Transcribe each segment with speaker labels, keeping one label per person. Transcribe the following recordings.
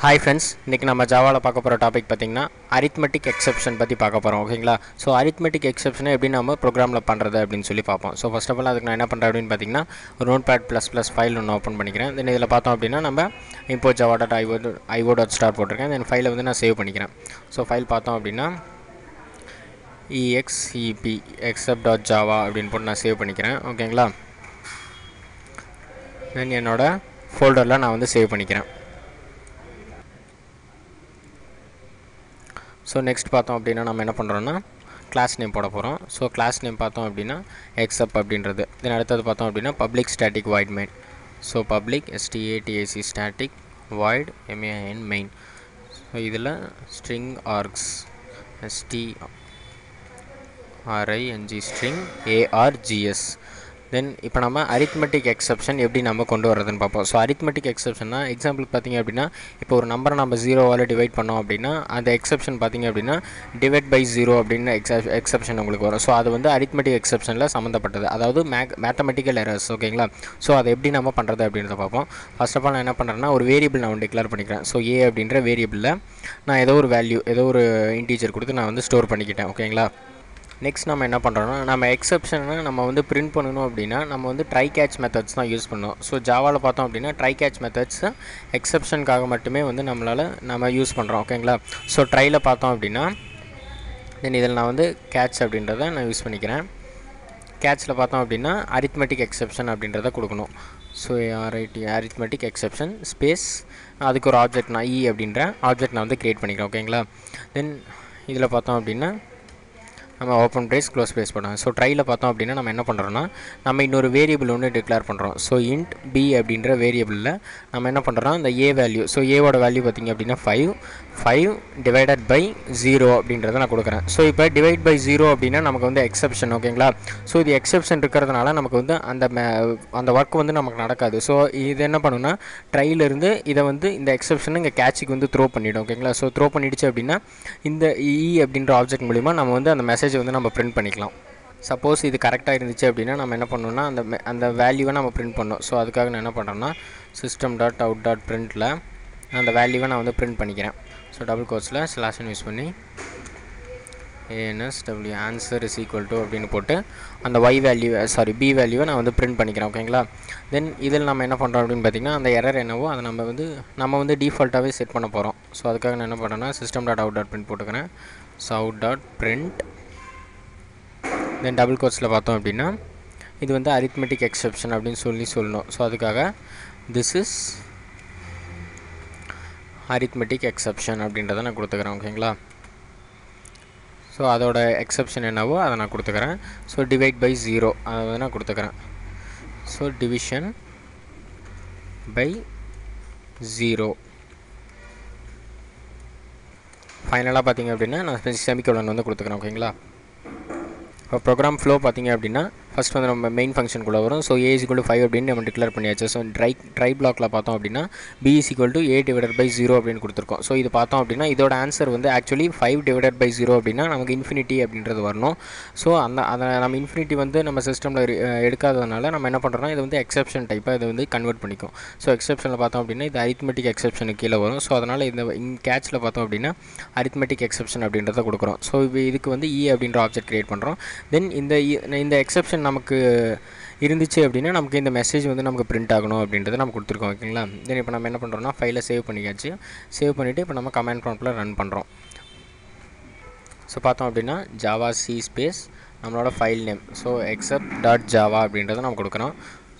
Speaker 1: Hi friends, இன்னைக்கு நம்ம ஜாவால பார்க்க போற டாபிக் பாத்தீங்கன்னா arithmetic exception பத்தி பார்க்க போறோம் ஓகேங்களா. சோ arithmetic exception எப்படி நம்ம ப்ரோகிராம்ல பண்றது அப்படினு சொல்லி பாப்போம். சோ ஃபர்ஸ்ட் ஆஃப் ஆல் அதுக்கு நான் என்ன பண்றேன் அப்படினு பாத்தீங்கன்னா notepad++ ஃபைல் ஒன்னு ஓபன் பண்ணிக்கிறேன். தென் இதல பார்த்தோம் அப்படினா நம்ம import.java.io.start போட்டுருக்கேன். தென் ஃபைலை வந்து நான் சேவ் பண்ணிக்கிறேன். சோ ஃபைல் பார்த்தோம் அப்படினா exep except.java அப்படினு போட்டு நான் சேவ் பண்ணிக்கிறேன் ஓகேங்களா. தென் என்னோட ஃபோல்டர்ல நான் வந்து சேவ் பண்ணிக்கிறேன். So next பார்த்தோம் அப்படினா நம்ம என்ன பண்றோம்னா class name போட போறோம். So class name பார்த்தோம் அப்படினா except அப்படின்றது. தென் அடுத்து பார்த்தோம் அப்படினா public static void main. So public static void main. So இதல string args string string args. Then இப்போ நம்ம arithmetic exception எப்படி நம்ம கொண்டு வரதுன்னு பாப்போம். சோ arithmetic exception னா எக்ஸாம்பிள் பாத்தீங்க அப்படினா இப்போ ஒரு நம்பரை நம்ம 0 ஆல டிவைட் பண்ணோம் அப்படினா அந்த எக்ஸெப்ஷன் பாத்தீங்க அப்படினா divide by 0 அப்படின எக்ஸெப்ஷன் உங்களுக்கு வரும். சோ அது வந்து arithmetic exceptionல சம்பந்தப்பட்டது. அதாவது mathematical errors ஓகேங்களா. சோ அதை எப்படி நம்ம பண்றது அப்படின்றத பாப்போம். ஃபர்ஸ்ட் ஆஃப் ஆல் நான் என்ன பண்றேன்னா ஒரு வேரியபிள் நான் டிக்ளேர் பண்ணிக்கிறேன். சோ a அப்படிங்கற வேரியபிள்ல நான் ஏதோ ஒரு வேல்யூ ஏதோ ஒரு இன்டிஜர் கொடுத்து நான் வந்து ஸ்டோர் பண்ணிக்கிட்டேன் ஓகேங்களா. நெக்ஸ்ட் நம்ம என்ன பண்றோம்னா நம்ம எக்ஸெப்ஷனை நம்ம வந்து பிரிண்ட் பண்ணனும் அப்படினா நம்ம வந்து ட்ரை கேட்ச் மெத்தட்ஸ் தான் யூஸ் பண்ணோம். சோ ஜாவால பார்த்தோம் அப்படினா ட்ரை கேட்ச் மெத்தட்ஸ் எக்ஸெப்ஷனுக்காக மட்டுமே வந்து நம்ம யூஸ் பண்றோம் ஓகேங்களா. சோ ட்ரைல பார்த்தோம் அப்படினா தென் இதல நான் வந்து கேட்ச் அப்படின்றதை நான் யூஸ் பண்ணிக்கிறேன். கேட்ச்ல பார்த்தோம் அப்படினா arithmetic exception அப்படின்றதை கொடுக்கணும். சோ arithmetic exception ஸ்பேஸ் அதுக்கு ஒரு ஆப்ஜெக்ட் நான் e அப்படிங்கற ஆப்ஜெக்ட் நான் வந்து கிரியேட் பண்ணிக்கிறேன் ஓகேங்களா. தென் இதல பார்த்தோம் அப்படினா நம்ம ஓபன் பிரேஸ் க்ளோஸ் பிரேஸ் போடுறோம். சோ ட்ரைல பார்த்தோம் அப்படினா நம்ம என்ன பண்றோம்னா நம்ம இன்னொரு வேரியபிள் ஒன்னு டிக்ளேர் பண்றோம். சோ int b அப்படிங்கற வேரியபிள்ல நம்ம என்ன பண்றோம்னா இந்த a வேல்யூ சோ a ஓட வேல்யூ பாத்தீங்க அப்படினா 5 divided by 0 அப்படின்றத நான் கொடுக்கிறேன். சோ இப்போ divide by 0 அப்படினா நமக்கு வந்து எக்ஸெப்ஷன் ஓகேங்களா. சோ இது எக்ஸெப்ஷன் இருக்கிறதுனால நமக்கு வந்து அந்த வர்க் வந்து நமக்கு நடக்காது. சோ இது என்ன பண்ணுனா ட்ரைல இருந்து இத வந்து இந்த எக்ஸெப்ஷனை இங்க கேட்ச்க்கு வந்து த்ரோ பண்ணிடும் ஓகேங்களா. சோ த்ரோ பண்ணிடுச்சு அப்படினா இந்த e அப்படிங்கற ஆப்ஜெக்ட் மூலமா நம்ம வந்து அந்த மெசேஜ் வந்து நம்ம பிரிண்ட் பண்ணிக்கலாம். சப்போஸ் இது கரெக்ட்டா இருந்துச்சு அப்படினா நம்ம என்ன பண்ணனும்னா அந்த வேல்யூவை நம்ம பிரிண்ட் பண்ணனும். சோ அதுக்காக நான் என்ன பண்றேன்னா system.out.printல அந்த வேல்யூவை நான் வந்து பிரிண்ட் பண்ணிக்கிறேன். சோ டபுள் கோட்ஸ்ல ஸ்லாஷ் யூஸ் பண்ணி answ answer is equal to அப்படினு போட்டு அந்த b வேல்யூவை நான் வந்து பிரிண்ட் பண்ணிக்கிறேன் ஓகேங்களா. தென் இதில நம்ம என்ன பண்றோம் அப்படினு பாத்தீங்கன்னா அந்த எரர் என்னவோ அதை நம்ம வந்து டிஃபால்ட்டாவே செட் பண்ண போறோம். சோ அதுக்காக நான் என்ன பண்றேன்னா system.out.print போட்டுக்கறேன். so out.print then டபுள் கோட்ஸ்ல பார்த்தோம் அப்படினா இது வந்து arithmetic exception அப்படினு சொல்லணும். சோ அதுக்காக this is arithmetic exception அப்படின்றத நான் கொடுத்துக்கறேன் ஓகேங்களா. சோ அதோட எக்ஸெப்ஷன் என்னவோ அதை நான் கொடுத்துக்கறேன். சோ divide by 0 அதை நான் கொடுத்துக்கறேன். சோ division by 0 ஃபைனலா பாத்தீங்க அப்படினா நான் செமிகோலன் வந்து கொடுத்துக்கறேன் ஓகேங்களா. இப்போ ப்ரோகிராம் ஃப்ளோ பாத்தீங்க அப்படினா ஃபர்ஸ்ட் வந்து நம்ம மெயின் ஃபங்க்ஷன் குள்ள வரும். சோ a = 5 அப்படினு நம்ம டிக்ளேர் பண்ணியாச்சு. சோ ட்ரை பிளாக்ல பார்த்தோம் அப்படினா b = a divided by 0 அப்படினு கொடுத்திருக்கோம். சோ இது பார்த்தோம் அப்படினா இதோட ஆன்சர் வந்து एक्चुअली 5 divided by 0 அப்படினா நமக்கு இன்ஃபினிட்டி அப்படின்றது வரணும். சோ அத நம்ம இன்ஃபினிட்டி வந்து நம்ம சிஸ்டம்ல எடுக்காததனால நம்ம என்ன பண்றோம்னா இது வந்து எக்ஸெப்ஷன் டைப்பா இது வந்து கன்வர்ட் பண்ணிக்கும். சோ எக்ஸெப்ஷன்ல பார்த்தோம் அப்படினா இது arithmetic exception கீழ வரும். சோ அதனால இந்த கேட்ச்ல பார்த்தோம் அப்படினா arithmetic exception அப்படின்றத கொடுக்கிறோம். சோ இதுக்கு வந்து e அப்படிங்கற ஆப்ஜெக்ட் கிரியேட் பண்றோம். தென் இந்த எக்ஸெப்ஷன் நமக்கு இருந்துச்சு அப்படினா நமக்கு இந்த மெசேஜ் வந்து நமக்கு பிரிண்ட் ஆகணும் அப்படின்றத நம்ம கொடுத்திருக்கோம் ஓகேங்களா. தென் இப்போ நம்ம என்ன பண்றோம்னா ஃபைலை சேவ் பண்ணியாச்சு. சேவ் பண்ணிட்டு இப்போ நம்ம கமாண்ட் ப்ராம்ப்ட்ல ரன் பண்றோம். சோ பார்த்தோம் அப்படினா java c ஸ்பேஸ் நம்மளோட ஃபைல் நேம் சோ except.java அப்படின்றத நம்ம கொடுக்கறோம்.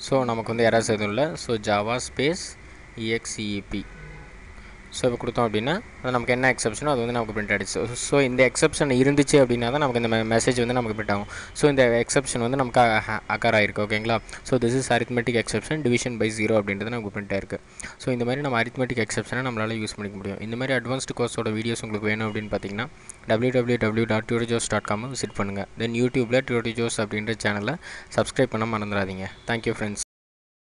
Speaker 1: சோ நமக்கு வந்து எரர்ஸ் எதுவும் இல்ல. So java space exep so இப்போ கொடுத்தோம் அப்படினா அது நமக்கு என்ன எக்ஸெப்ஷனோ அது வந்து நமக்கு பிரிண்ட் ஆயிடுச்சு. சோ இந்த எக்ஸெப்ஷன் இருந்துச்சு அப்படினா தான் நமக்கு இந்த மெசேஜ் வந்து நமக்கு பிரிண்ட் ஆகும். சோ இந்த எக்ஸெப்ஷன் வந்து நமக்கு அக்கர் ஆயிருக்கு ஓகேங்களா. So this is arithmetic exception division by 0 அப்படின்றது நமக்கு பிரிண்ட் ஆயிருக்கு. சோ இந்த மாதிரி நம்ம arithmetic exception நம்மளால யூஸ் பண்ணிக்க முடியும். இந்த மாதிரி அட்வான்ஸ்ட் கோர்ஸோட வீடியோஸ் உங்களுக்கு வேணும் அப்படினு பாத்தீங்கன்னா www.tutorjobs.com விசிட் பண்ணுங்க. தென் YouTubeல tutorjobs அப்படிங்கற சேனலை சப்ஸ்கிரைப் பண்ண மறந்துடாதீங்க. Thank you friends.